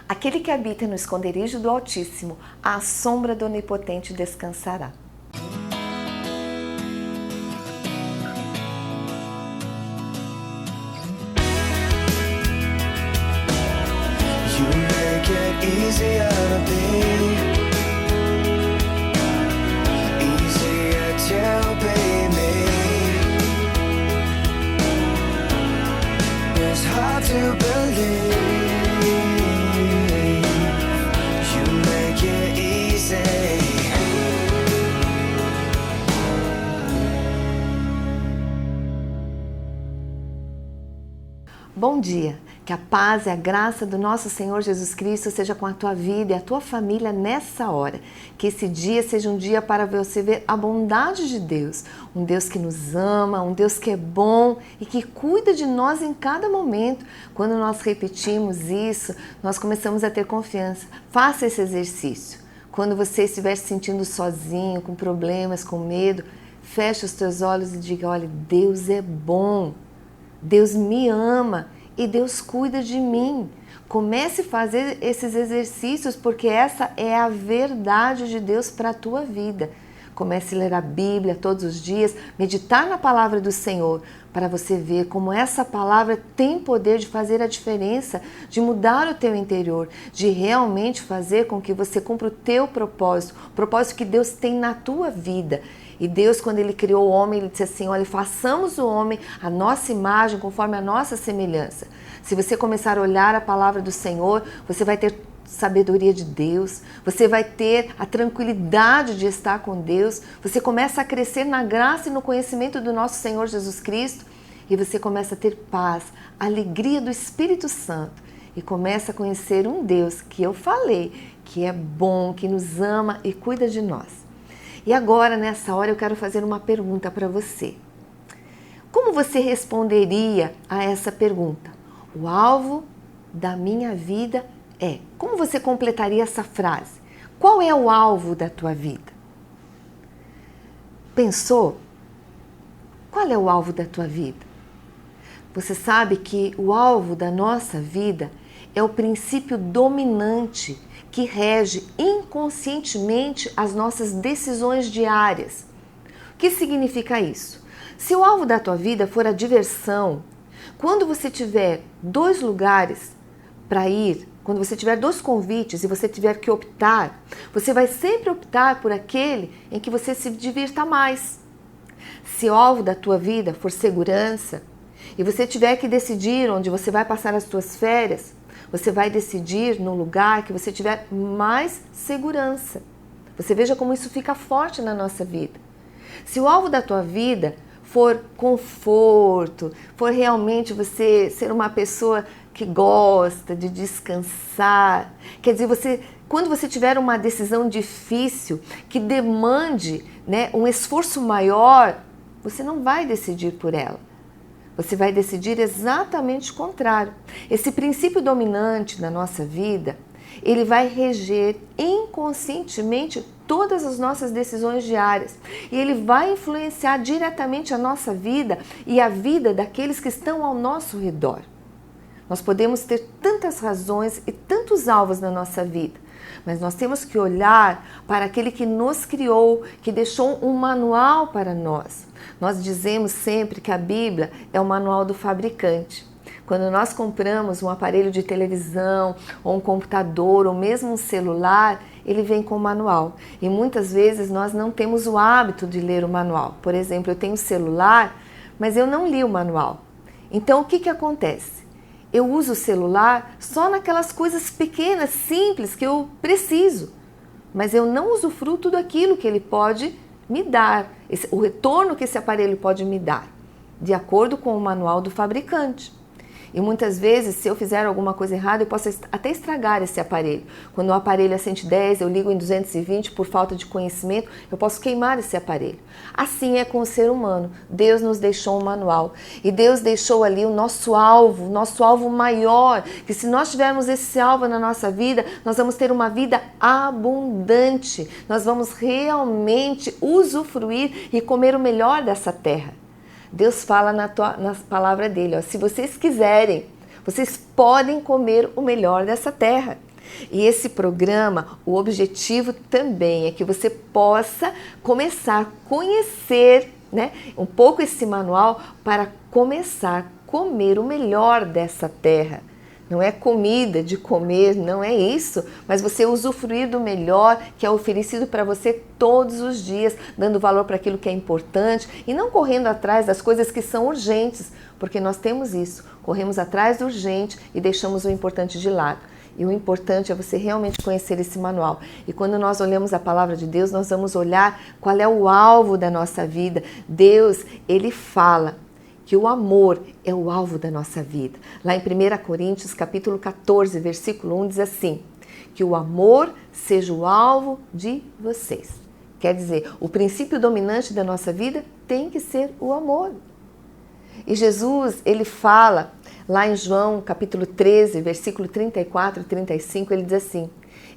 Aquele que habita no esconderijo do Altíssimo, à sombra do Onipotente descansará. You make it easier to be, easier to be me. It's hard to believe. You make it easy. Bom dia, que a paz e a graça do nosso Senhor Jesus Cristo seja com a tua vida e a tua família nessa hora. Que esse dia seja um dia para você ver a bondade de Deus, um Deus que nos ama, um Deus que é bom e que cuida de nós em cada momento. Quando nós repetimos isso, nós começamos a ter confiança. Faça esse exercício. Quando você estiver se sentindo sozinho, com problemas, com medo, feche os teus olhos e diga: olha, Deus é bom. Deus me ama e Deus cuida de mim. Comece a fazer esses exercícios porque essa é a verdade de Deus para a tua vida. Comece a ler a Bíblia todos os dias, meditar na palavra do Senhor, para você ver como essa palavra tem poder de fazer a diferença, de mudar o teu interior, de realmente fazer com que você cumpra o teu propósito, o propósito que Deus tem na tua vida. E Deus, quando Ele criou o homem, Ele disse assim: olha, façamos o homem a nossa imagem, conforme a nossa semelhança. Se você começar a olhar a palavra do Senhor, você vai ter sabedoria de Deus, você vai ter a tranquilidade de estar com Deus, você começa a crescer na graça e no conhecimento do nosso Senhor Jesus Cristo, e você começa a ter paz, alegria do Espírito Santo, e começa a conhecer um Deus que eu falei, que é bom, que nos ama e cuida de nós. E agora, nessa hora, eu quero fazer uma pergunta para você. Como você responderia a essa pergunta? O alvo da minha vida é. Como você completaria essa frase? Qual é o alvo da tua vida? Pensou? Qual é o alvo da tua vida? Você sabe que o alvo da nossa vida é o princípio dominante que rege inconscientemente as nossas decisões diárias. O que significa isso? Se o alvo da tua vida for a diversão, quando você tiver 2 lugares para ir, quando você tiver 2 convites e você tiver que optar, você vai sempre optar por aquele em que você se divirta mais. Se o alvo da tua vida for segurança e você tiver que decidir onde você vai passar as tuas férias, você vai decidir no lugar que você tiver mais segurança. Você veja como isso fica forte na nossa vida. Se o alvo da tua vida for conforto, for realmente você ser uma pessoa que gosta de descansar, quer dizer, quando você tiver uma decisão difícil, que demande, um esforço maior, você não vai decidir por ela. Você vai decidir exatamente o contrário. Esse princípio dominante na nossa vida, ele vai reger inconscientemente todas as nossas decisões diárias. E ele vai influenciar diretamente a nossa vida e a vida daqueles que estão ao nosso redor. Nós podemos ter tantas razões e tantos alvos na nossa vida, mas nós temos que olhar para aquele que nos criou, que deixou um manual para nós. Nós dizemos sempre que a Bíblia é o manual do fabricante. Quando nós compramos um aparelho de televisão, ou um computador, ou mesmo um celular, ele vem com o manual. E muitas vezes nós não temos o hábito de ler o manual. Por exemplo, eu tenho um celular, mas eu não li o manual. Então, o que acontece? Eu uso o celular só naquelas coisas pequenas, simples, que eu preciso. Mas eu não usufruo tudo aquilo que ele pode me dar, o retorno que esse aparelho pode me dar, de acordo com o manual do fabricante. E muitas vezes, se eu fizer alguma coisa errada, eu posso até estragar esse aparelho. Quando o aparelho é 110, eu ligo em 220 por falta de conhecimento, eu posso queimar esse aparelho. Assim é com o ser humano. Deus nos deixou um manual. E Deus deixou ali o nosso alvo maior, que se nós tivermos esse alvo na nossa vida, nós vamos ter uma vida abundante. Nós vamos realmente usufruir e comer o melhor dessa terra. Deus fala na palavra dele, se vocês quiserem, vocês podem comer o melhor dessa terra. E esse programa, o objetivo também é que você possa começar a conhecer, né, um pouco esse manual para começar a comer o melhor dessa terra. Não é comida de comer, não é isso, mas você usufruir do melhor que é oferecido para você todos os dias, dando valor para aquilo que é importante e não correndo atrás das coisas que são urgentes, porque nós temos isso, corremos atrás do urgente e deixamos o importante de lado. E o importante é você realmente conhecer esse manual. E quando nós olhamos a palavra de Deus, nós vamos olhar qual é o alvo da nossa vida. Deus, Ele fala que o amor é o alvo da nossa vida. Lá em 1 Coríntios, capítulo 14, versículo 1, diz assim, que o amor seja o alvo de vocês. Quer dizer, o princípio dominante da nossa vida tem que ser o amor. E Jesus, ele fala, lá em João, capítulo 13, versículo 34 e 35, ele diz assim,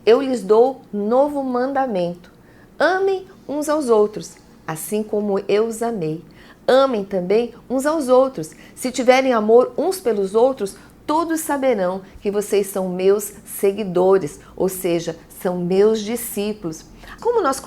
eu lhes dou novo mandamento, amem uns aos outros, assim como eu os amei. Amem também uns aos outros. Se tiverem amor uns pelos outros, todos saberão que vocês são meus seguidores, ou seja, são meus discípulos. Como nós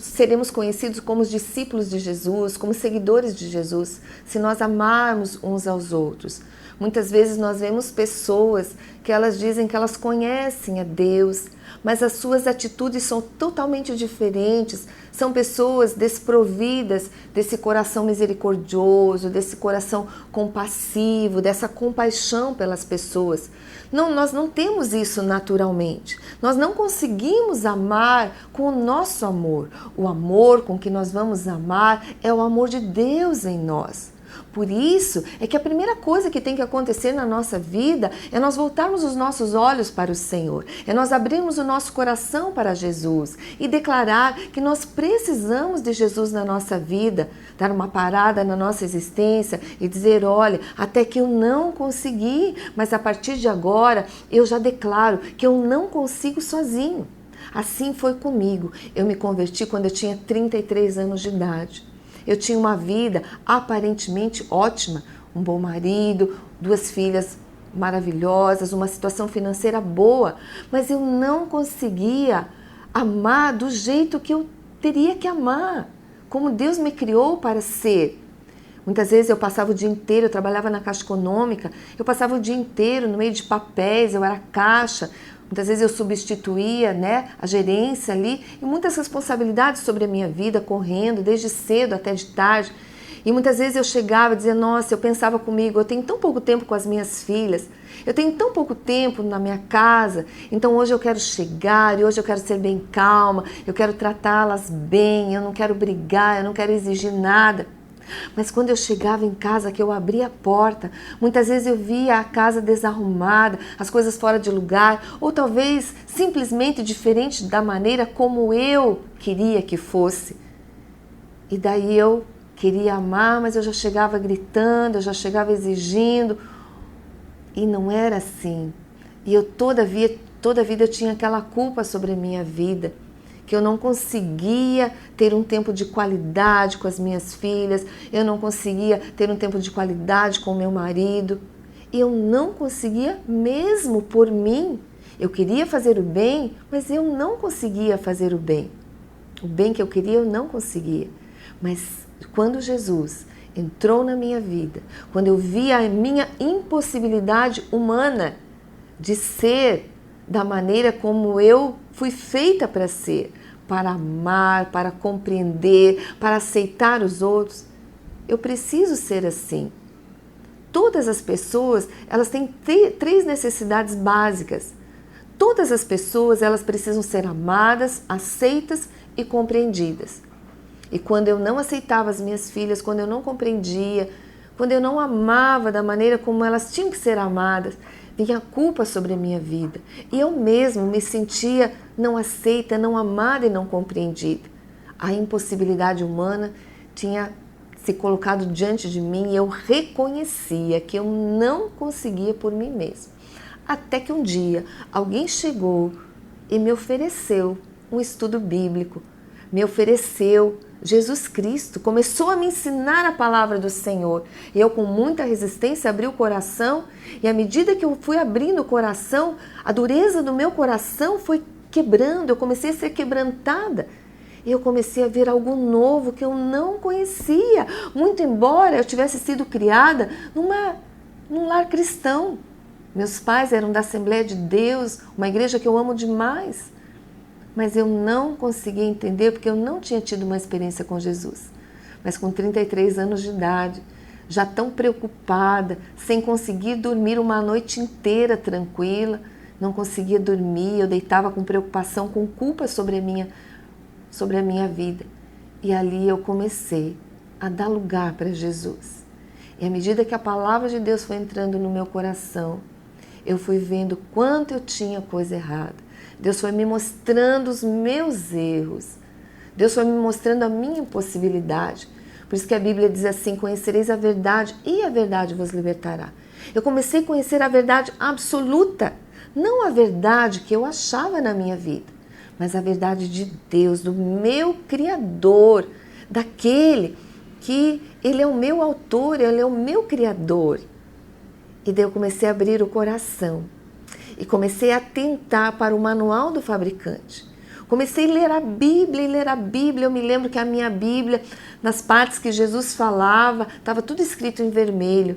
seremos conhecidos como os discípulos de Jesus, como seguidores de Jesus, se nós amarmos uns aos outros? Muitas vezes nós vemos pessoas que elas dizem que elas conhecem a Deus, mas as suas atitudes são totalmente diferentes. São pessoas desprovidas desse coração misericordioso, desse coração compassivo, dessa compaixão pelas pessoas. Não, nós não temos isso naturalmente. Nós não conseguimos amar com o nosso amor. O amor com que nós vamos amar é o amor de Deus em nós. Por isso é que a primeira coisa que tem que acontecer na nossa vida é nós voltarmos os nossos olhos para o Senhor, é nós abrirmos o nosso coração para Jesus e declarar que nós precisamos de Jesus na nossa vida, dar uma parada na nossa existência e dizer, olha, até que eu não consegui, mas a partir de agora eu já declaro que eu não consigo sozinho. Assim foi comigo. Eu me converti quando eu tinha 33 anos de idade. Eu tinha uma vida aparentemente ótima, um bom marido, 2 filhas maravilhosas, uma situação financeira boa, mas eu não conseguia amar do jeito que eu teria que amar, como Deus me criou para ser. Muitas vezes eu passava o dia inteiro, eu trabalhava na Caixa Econômica, eu passava o dia inteiro no meio de papéis, eu era caixa. Muitas vezes eu substituía, né, a gerência ali e muitas responsabilidades sobre a minha vida, correndo desde cedo até de tarde. E muitas vezes eu chegava e dizia, nossa, eu pensava comigo, eu tenho tão pouco tempo com as minhas filhas, eu tenho tão pouco tempo na minha casa, então hoje eu quero chegar e hoje eu quero ser bem calma, eu quero tratá-las bem, eu não quero brigar, eu não quero exigir nada. Mas quando eu chegava em casa, que eu abria a porta, muitas vezes eu via a casa desarrumada, as coisas fora de lugar, ou talvez simplesmente diferente da maneira como eu queria que fosse. E daí eu queria amar, mas eu já chegava gritando, eu já chegava exigindo, e não era assim. E eu toda vida eu tinha aquela culpa sobre a minha vida, que eu não conseguia ter um tempo de qualidade com as minhas filhas, eu não conseguia ter um tempo de qualidade com o meu marido, eu não conseguia mesmo por mim. Eu queria fazer o bem, mas eu não conseguia fazer o bem. O bem que eu queria eu não conseguia. Mas quando Jesus entrou na minha vida, quando eu vi a minha impossibilidade humana de ser da maneira como eu fui feita para ser, para amar, para compreender, para aceitar os outros. Eu preciso ser assim. Todas as pessoas, elas têm 3 necessidades básicas. Todas as pessoas, elas precisam ser amadas, aceitas e compreendidas. E quando eu não aceitava as minhas filhas, quando eu não compreendia, quando eu não amava da maneira como elas tinham que ser amadas, vinha a culpa sobre a minha vida. E eu mesmo me sentia não aceita, não amada e não compreendida. A impossibilidade humana tinha se colocado diante de mim e eu reconhecia que eu não conseguia por mim mesma. Até que um dia alguém chegou e me ofereceu um estudo bíblico, me ofereceu Jesus Cristo, começou a me ensinar a palavra do Senhor. E eu, com muita resistência, abri o coração. E à medida que eu fui abrindo o coração, a dureza do meu coração foi quebrando. Eu comecei a ser quebrantada. E eu comecei a ver algo novo que eu não conhecia. Muito embora eu tivesse sido criada num lar cristão. Meus pais eram da Assembleia de Deus, uma igreja que eu amo demais. Mas eu não conseguia entender porque eu não tinha tido uma experiência com Jesus. Mas com 33 anos de idade, já tão preocupada, sem conseguir dormir uma noite inteira tranquila, não conseguia dormir, eu deitava com preocupação, com culpa sobre a minha vida. E ali eu comecei a dar lugar para Jesus. E à medida que a palavra de Deus foi entrando no meu coração, eu fui vendo quanto eu tinha coisa errada. Deus foi me mostrando os meus erros. Deus foi me mostrando a minha impossibilidade. Por isso que a Bíblia diz assim, conhecereis a verdade e a verdade vos libertará. Eu comecei a conhecer a verdade absoluta, não a verdade que eu achava na minha vida, mas a verdade de Deus, do meu Criador, daquele que Ele é o meu autor, Ele é o meu Criador. E daí eu comecei a abrir o coração. E comecei a atentar para o manual do fabricante. Comecei a ler a Bíblia e ler a Bíblia. Eu me lembro que a minha Bíblia, nas partes que Jesus falava, estava tudo escrito em vermelho.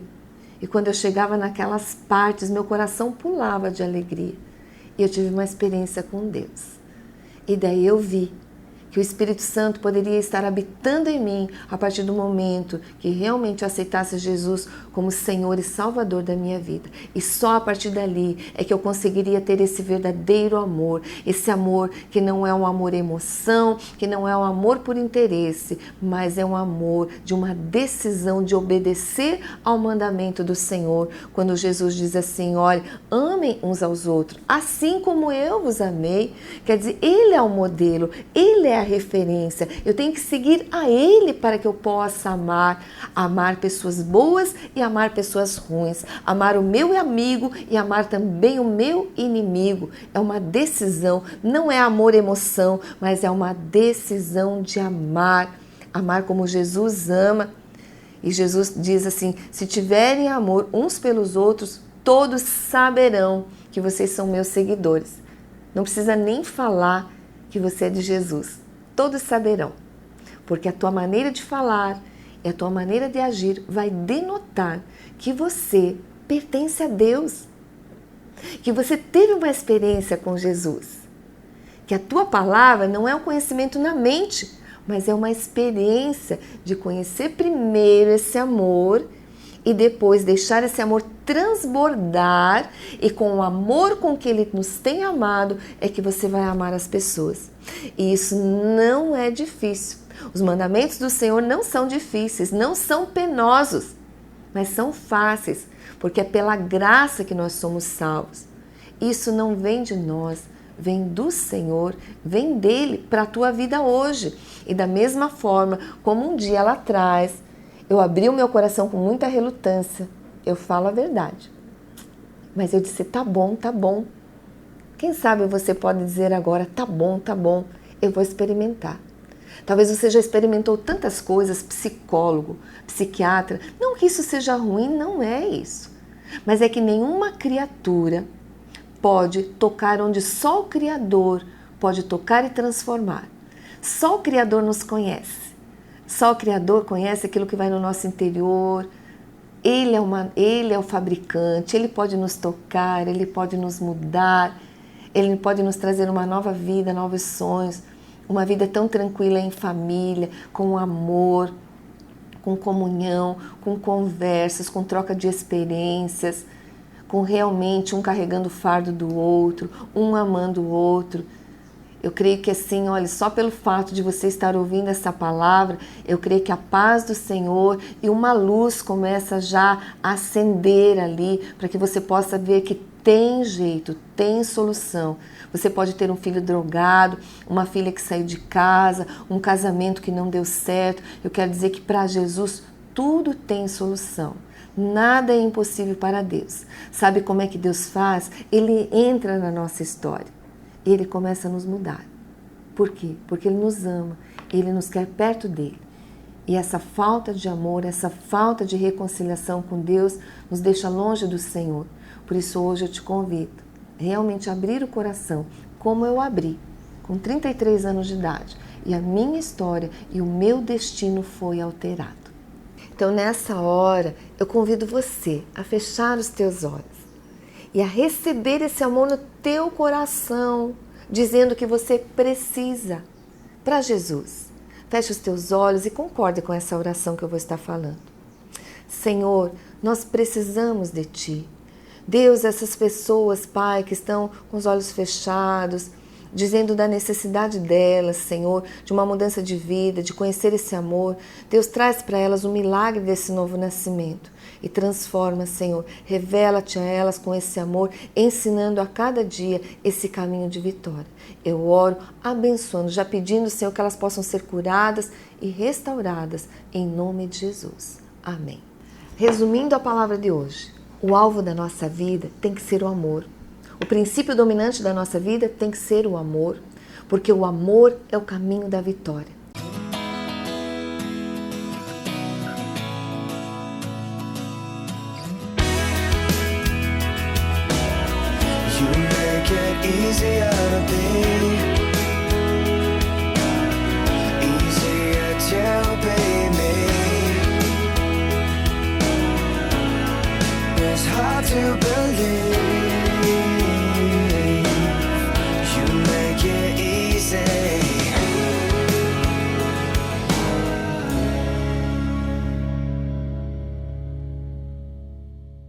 E quando eu chegava naquelas partes, meu coração pulava de alegria. E eu tive uma experiência com Deus. E daí eu vi que o Espírito Santo poderia estar habitando em mim a partir do momento que realmente eu aceitasse Jesus como Senhor e Salvador da minha vida. E só a partir dali é que eu conseguiria ter esse verdadeiro amor, esse amor que não é um amor emoção, que não é um amor por interesse, mas é um amor de uma decisão de obedecer ao mandamento do Senhor. Quando Jesus diz assim, olha, amem uns aos outros, assim como eu vos amei. Quer dizer, Ele é o modelo, Ele é a referência. Eu tenho que seguir a Ele para que eu possa amar pessoas boas e amar pessoas ruins, amar o meu amigo e amar também o meu inimigo. É uma decisão, não é amor emoção, mas é uma decisão de amar como Jesus ama. E Jesus diz assim, se tiverem amor uns pelos outros, todos saberão que vocês são meus seguidores. Não precisa nem falar que você é de Jesus. Todos saberão, porque a tua maneira de falar e a tua maneira de agir vai denotar que você pertence a Deus, que você teve uma experiência com Jesus, que a tua palavra não é um conhecimento na mente, mas é uma experiência de conhecer primeiro esse amor e depois deixar esse amor transbordar, e com o amor com que Ele nos tem amado é que você vai amar as pessoas. E isso não é difícil. Os mandamentos do Senhor não são difíceis, não são penosos, mas são fáceis, porque é pela graça que nós somos salvos. Isso não vem de nós, vem do Senhor, vem dele para a tua vida hoje. E da mesma forma como um dia lá atrás eu abri o meu coração com muita relutância, eu falo a verdade. Mas eu disse, tá bom, tá bom. Quem sabe você pode dizer agora, tá bom, eu vou experimentar. Talvez você já experimentou tantas coisas, psicólogo, psiquiatra. Não que isso seja ruim, não é isso. Mas é que nenhuma criatura pode tocar onde só o Criador pode tocar e transformar. Só o Criador nos conhece. Só o Criador conhece aquilo que vai no nosso interior. Ele é o fabricante, Ele pode nos tocar, Ele pode nos mudar, Ele pode nos trazer uma nova vida, novos sonhos, uma vida tão tranquila em família, com amor, com comunhão, com conversas, com troca de experiências, com realmente um carregando o fardo do outro, um amando o outro. Eu creio que assim, olha, só pelo fato de você estar ouvindo essa palavra, eu creio que a paz do Senhor e uma luz começa já a acender ali, para que você possa ver que tem jeito, tem solução. Você pode ter um filho drogado, uma filha que saiu de casa, um casamento que não deu certo. Eu quero dizer que para Jesus tudo tem solução. Nada é impossível para Deus. Sabe como é que Deus faz? Ele entra na nossa história. Ele começa a nos mudar. Por quê? Porque Ele nos ama. Ele nos quer perto dele. E essa falta de amor, essa falta de reconciliação com Deus nos deixa longe do Senhor. Por isso hoje eu te convido a realmente abrir o coração, como eu abri, com 33 anos de idade. E a minha história e o meu destino foi alterado. Então nessa hora eu convido você a fechar os teus olhos e a receber esse amor no teu coração, dizendo que você precisa para Jesus. Feche os teus olhos e concorde com essa oração que eu vou estar falando. Senhor, nós precisamos de Ti. Deus, essas pessoas, Pai, que estão com os olhos fechados, dizendo da necessidade delas, Senhor, de uma mudança de vida, de conhecer esse amor. Deus, traz para elas o milagre desse novo nascimento e transforma, Senhor. Revela-te a elas com esse amor, ensinando a cada dia esse caminho de vitória. Eu oro abençoando, já pedindo, Senhor, que elas possam ser curadas e restauradas em nome de Jesus. Amém. Resumindo a palavra de hoje, o alvo da nossa vida tem que ser o amor. O princípio dominante da nossa vida tem que ser o amor, porque o amor é o caminho da vitória. You make it easier to be, easier to be me. It's hard to believe